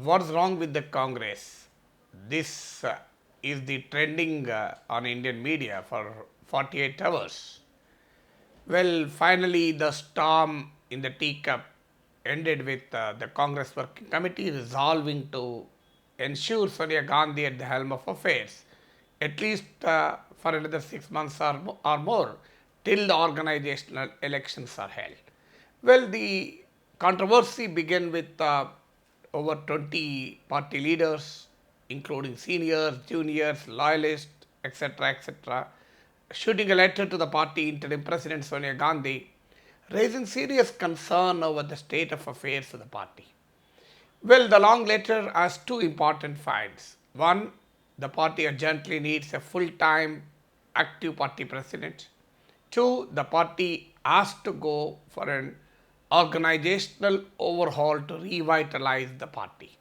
What's wrong with the Congress? This is the trending on Indian media for 48 hours. Well, finally, the storm in the teacup ended with the Congress Working Committee resolving to ensure Sonia Gandhi at the helm of affairs, at least for another 6 months or more, till the organizational elections are held. Well, the controversy began with over 20 party leaders, including seniors, juniors, loyalists, etc., shooting a letter to the party interim president Sonia Gandhi, raising serious concern over the state of affairs of the party. Well, the long letter has two important finds. One, the party urgently needs a full-time active party president. Two, the party has to go for an organizational overhaul to revitalize the party.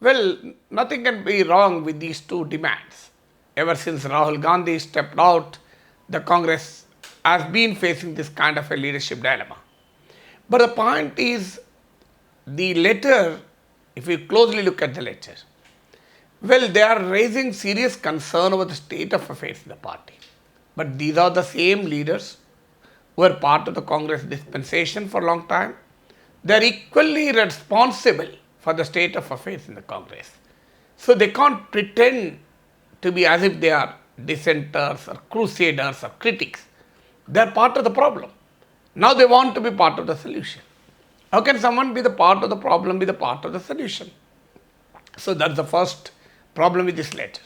Well, nothing can be wrong with these two demands. Ever since Rahul Gandhi stepped out, the Congress has been facing this kind of a leadership dilemma. But the point is, the letter, if you closely look at the letter, well, they are raising serious concern over the state of affairs in the party. But these are the same leaders who were part of the Congress dispensation for a long time. They are equally responsible for the state of affairs in the Congress. So they can't pretend to be as if they are dissenters or crusaders or critics. They are part of the problem. Now they want to be part of the solution. How can someone be the part of the problem, be the part of the solution? So that's the first problem with this letter.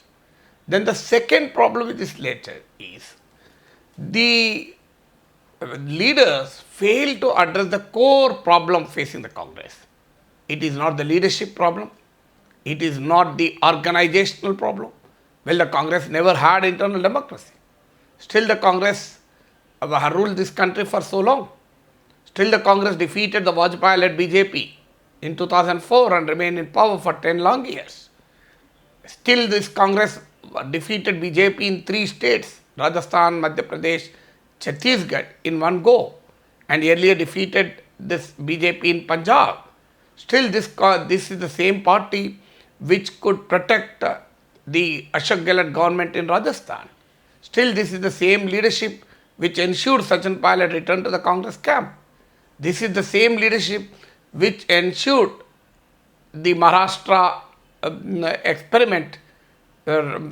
Then the second problem with this letter is the leaders fail to address the core problem facing the Congress. It is not the leadership problem. It is not the organizational problem. Well, the Congress never had internal democracy. Still the Congress ruled this country for so long. Still the Congress defeated the Vajpayee-led BJP in 2004 and remained in power for 10 long years. Still this Congress defeated BJP in 3 states, Rajasthan, Madhya Pradesh, Chhattisgarh in one go, and earlier defeated this BJP in Punjab. Still this is the same party which could protect the Ashok Gehlot government in Rajasthan. Still this is the same leadership which ensured Sachin Pilot returned to the Congress camp. This is the same leadership which ensured the Maharashtra experiment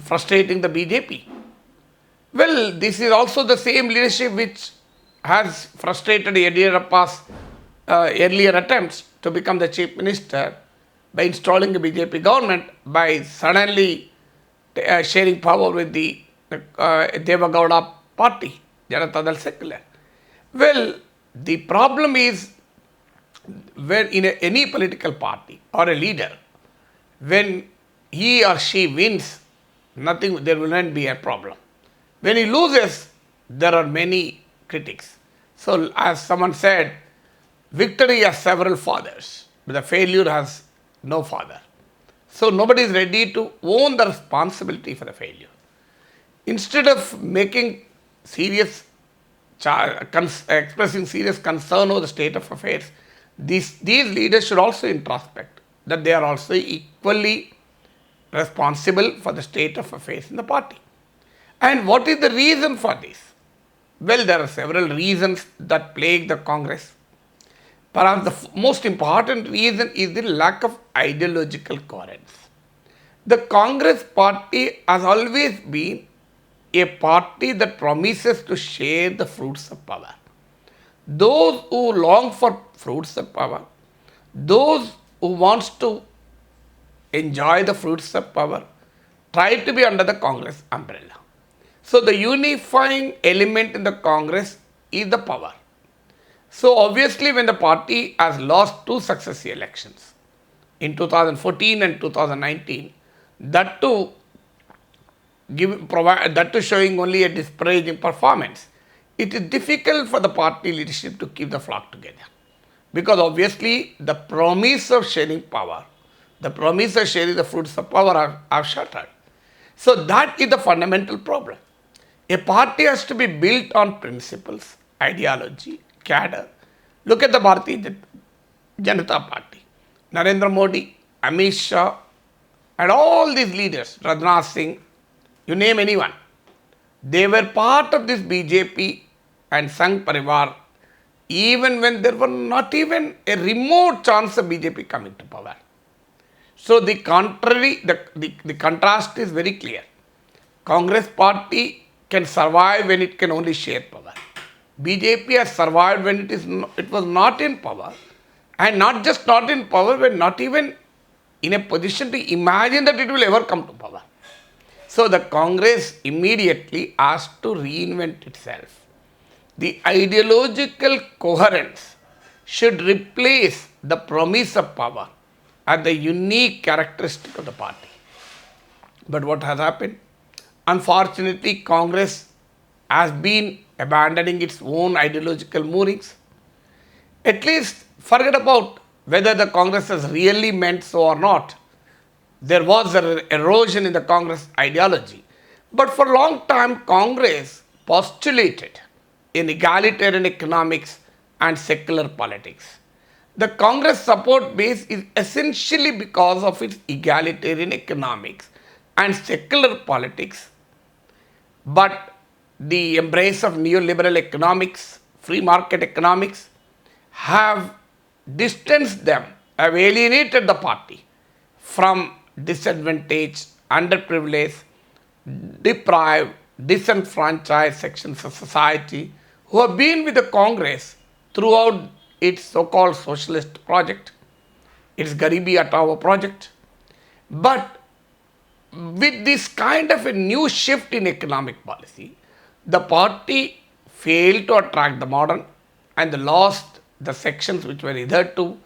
frustrating the BJP. Well, this is also the same leadership which has frustrated Yediyurappa's earlier attempts to become the chief minister by installing the BJP government by suddenly sharing power with the Devagowda party, Janata Dal Secular. Well, the problem is when in any political party or a leader, when he or she wins, there will not be a problem. When he loses, there are many critics. So as someone said, victory has several fathers, but the failure has no father. So nobody is ready to own the responsibility for the failure. Instead of making expressing serious concern over the state of affairs, these leaders should also introspect that they are also equally responsible for the state of affairs in the party. And what is the reason for this? Well, there are several reasons that plague the Congress. Perhaps the most important reason is the lack of ideological coherence. The Congress party has always been a party that promises to share the fruits of power. Those who long for fruits of power, those who wants to enjoy the fruits of power, try to be under the Congress umbrella. So the unifying element in the Congress is the power. So obviously when the party has lost 2 successive elections, in 2014 and 2019, that too showing only a disparaging performance, it is difficult for the party leadership to keep the flock together. Because obviously the promise of sharing power, the promise of sharing the fruits of power are shattered. So that is the fundamental problem. A party has to be built on principles, ideology, cadre. Look at the Bharatiya Janata Party. Narendra Modi Amit Shah, and all these leaders, Rajnath Singh, you name anyone, they were part of this BJP and Sangh Parivar even when there were not even a remote chance of BJP coming to power. So the contrary, the contrast is very clear. Congress party can survive when it can only share power. BJP has survived when it was not in power, and not just not in power, but not even in a position to imagine that it will ever come to power. So the Congress immediately asked to reinvent itself. The ideological coherence should replace the promise of power as the unique characteristic of the party. But what has happened? Unfortunately, Congress has been abandoning its own ideological moorings. At least forget about whether the Congress has really meant so or not. There was an erosion in the Congress ideology. But for a long time, Congress postulated in egalitarian economics and secular politics. The Congress support base is essentially because of its egalitarian economics and secular politics, but the embrace of neoliberal economics, free market economics, have distanced them, have alienated the party from disadvantaged, underprivileged, deprived, disenfranchised sections of society who have been with the Congress throughout its so-called socialist project, its Garibi Hataao project. But with this kind of a new shift in economic policy, the party failed to attract the modern and lost the sections which were hitherto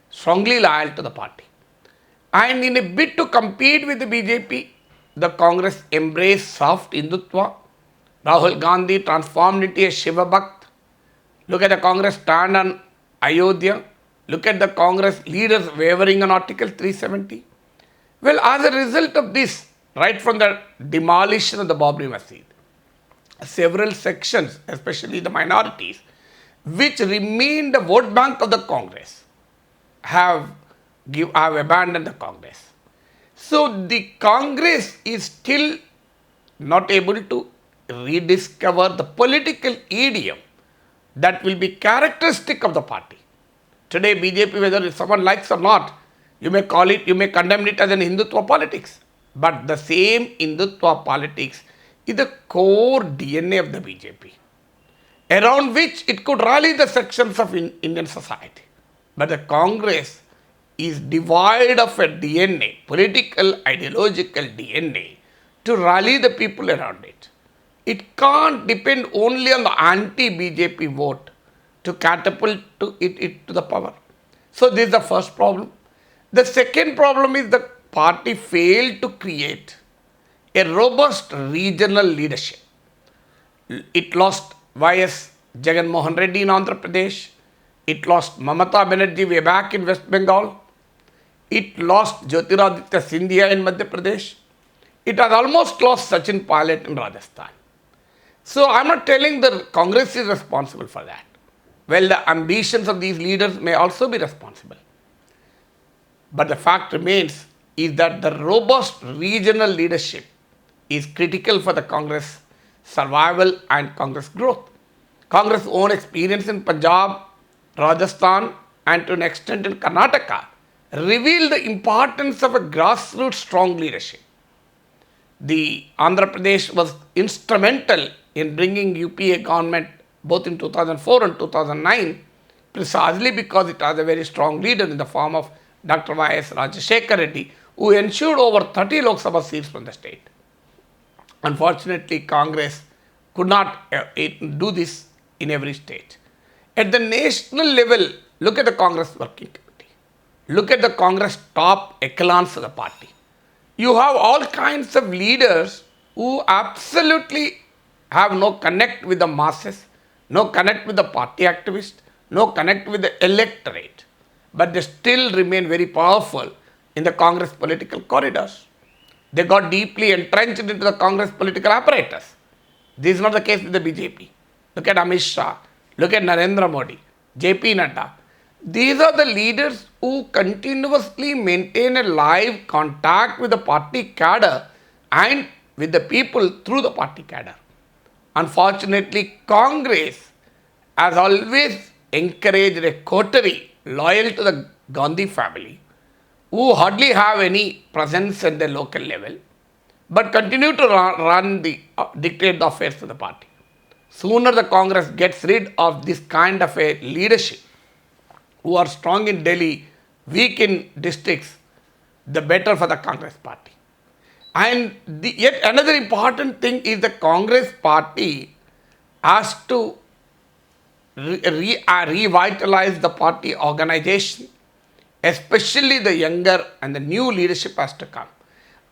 strongly loyal to the party. And in a bid to compete with the BJP, the Congress embraced soft Hindutva. Rahul Gandhi transformed into a Shiva Bhakt. Look at the Congress stand on Ayodhya. Look at the Congress leaders wavering on Article 370. Well, as a result of this, right from the demolition of the Babri Masjid, several sections, especially the minorities, which remained the vote bank of the Congress, have abandoned the Congress. So the Congress is still not able to rediscover the political idiom that will be characteristic of the party. Today, BJP, whether someone likes or not, you may call it, you may condemn it as an Hindutva politics. But the same Hindutva politics is the core DNA of the BJP, around which it could rally the sections of Indian society. But the Congress is devoid of a DNA, political, ideological DNA, to rally the people around it. It can't depend only on the anti-BJP vote to catapult it to the power. So this is the first problem. The second problem is the party failed to create a robust regional leadership. It lost Y.S. Jagan Mohan Reddy in Andhra Pradesh. It lost Mamata Banerjee way back in West Bengal. It lost Jyotiraditya Scindia in Madhya Pradesh. It has almost lost Sachin Pilot in Rajasthan. So I am not telling the Congress is responsible for that. Well, the ambitions of these leaders may also be responsible. But the fact remains is that the robust regional leadership is critical for the Congress survival and Congress growth. Congress' own experience in Punjab, Rajasthan, and to an extent in Karnataka revealed the importance of a grassroots strong leadership. The Andhra Pradesh was instrumental in bringing UPA government both in 2004 and 2009 precisely because it has a very strong leader in the form of Dr. Y.S. Rajashekar Reddy, who ensured over 30 Lok Sabha seats from the state. Unfortunately, Congress could not do this in every state. At the national level, look at the Congress working committee. Look at the Congress top echelons of the party. You have all kinds of leaders who absolutely have no connect with the masses, no connect with the party activists, no connect with the electorate, but they still remain very powerful in the Congress political corridors. They got deeply entrenched into the Congress political apparatus. This is not the case with the BJP. Look at Amit Shah, look at Narendra Modi, JP Nadda. These are the leaders who continuously maintain a live contact with the party cadre and with the people through the party cadre. Unfortunately, Congress has always encouraged a coterie loyal to the Gandhi family, who hardly have any presence at the local level, but continue to dictate the affairs of the party. Sooner the Congress gets rid of this kind of a leadership, who are strong in Delhi, weak in districts, the better for the Congress party. And yet another important thing is the Congress party has to revitalize the party organization, especially the younger and the new leadership has to come.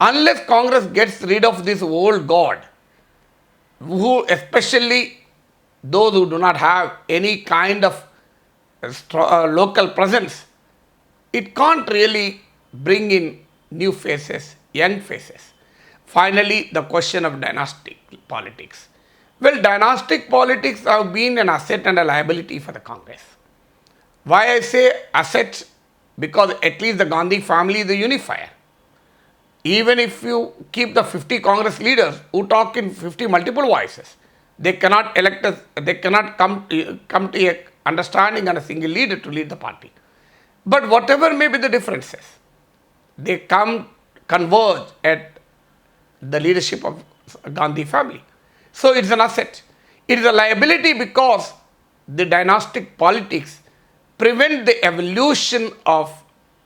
Unless Congress gets rid of this old guard, who especially those who do not have any kind of local presence, it can't really bring in new faces, young faces. Finally, the question of dynastic politics. Well, dynastic politics have been an asset and a liability for the Congress. Why I say asset? Because at least the Gandhi family is the unifier. Even if you keep the 50 Congress leaders who talk in 50 multiple voices, they cannot come to a understanding and a single leader to lead the party. But whatever may be the differences, they converge at the leadership of Gandhi family. So it's an asset. It is a liability because the dynastic politics prevent the evolution of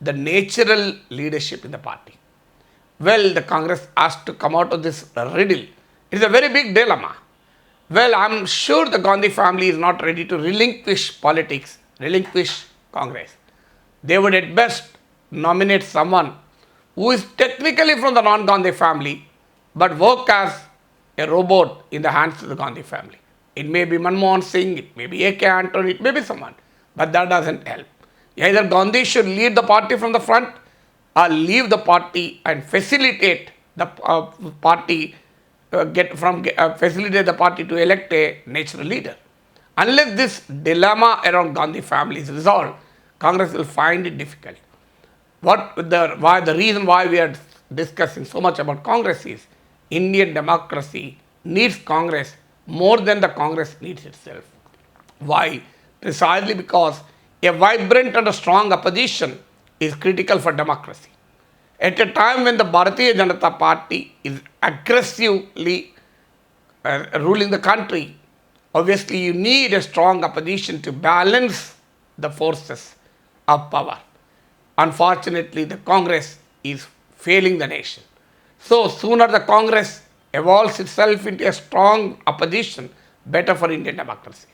the natural leadership in the party. Well, the Congress has to come out of this riddle. It is a very big dilemma. Well, I'm sure the Gandhi family is not ready to relinquish politics, relinquish Congress. They would at best nominate someone who is technically from the non-Gandhi family, but work as a robot in the hands of the Gandhi family. It may be Manmohan Singh, it may be A.K. Antony, it may be someone, but that doesn't help. Either Gandhi should lead the party from the front or leave the party and facilitate the party facilitate the party to elect a natural leader. Unless this dilemma around Gandhi family is resolved, Congress will find it difficult. The reason why we are discussing so much about Congress is Indian democracy needs Congress more than the Congress needs itself. Why? Precisely because a vibrant and a strong opposition is critical for democracy. At a time when the Bharatiya Janata Party is aggressively ruling the country, obviously you need a strong opposition to balance the forces of power. Unfortunately, the Congress is failing the nation. So sooner the Congress evolves itself into a strong opposition, better for Indian democracy.